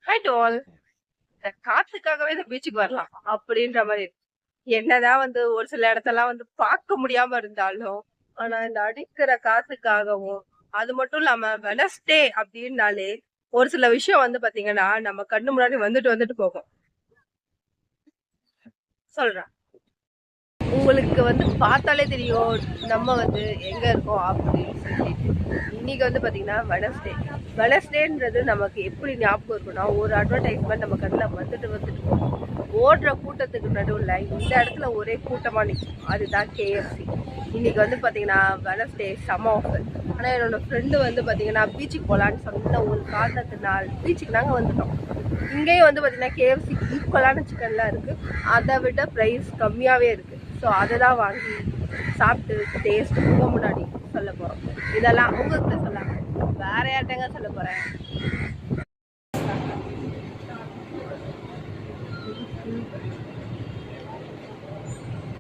Right all. இந்த காத்துக்காகவே இந்த பீச்சுக்கு வரலாம் அப்படின்ற மாதிரி இருக்கு. என்னதான் வந்து ஒரு சில இடத்தெல்லாம் வந்து பார்க்க முடியாம இருந்தாலும், ஆனா இந்த அடிக்கிற காத்துக்காகவும், அது மட்டும் இல்லாம வெனஸ்டே அப்படின்னாலே ஒரு சில விஷயம் வந்து பாத்தீங்கன்னா நம்ம கண்ணு முன்னாடி வந்துட்டு வந்துட்டு போகும். சொல்றேன். உங்களுக்கு வந்து பார்த்தாலே தெரியும் நம்ம வந்து எங்க இருக்கோம் அப்படின்னு சொல்லிட்டு. இன்னைக்கு வந்து பாத்தீங்கன்னா வெனஸ்டேன்றது நமக்கு எப்படி ஞாபகம் இருக்குன்னா, ஒரு அட்வர்டைஸ்மெண்ட் நம்ம கண்ணில் வந்துட்டு வந்துட்டு போகும். ஓடுற கூட்டத்துக்கு நடுவில் இந்த இடத்துல ஒரே கூட்டமா நிற்கும், அதுதான் கேஎஃப்சி. இன்னைக்கு வந்து பாத்தீங்கன்னா வெனஸ்டே செம ஆஃபர். ஆனா என்னோட ஃப்ரெண்டு வந்து பாத்தீங்கன்னா பீச்சுக்கு போகலான்னு சொன்ன ஒரு காரணத்தினால் பீச்சுக்கு நாங்கள் வந்துட்டோம். இங்கேயும் வந்து பாத்தீங்கன்னா கேஎஃப்சிக்கு ஈக்குவலான சிக்கன்லாம் இருக்கு, அதை விட ப்ரைஸ் கம்மியாவே இருக்கு. ஸோ அதை தான் வாங்கி சாப்பிட்டு டேஸ்ட் முன்னாடி சொல்ல போறோம். இதெல்லாம் உங்ககிட்ட சொல்லாம வேற யார்கிட்டங்க சொல்ல போறேன்.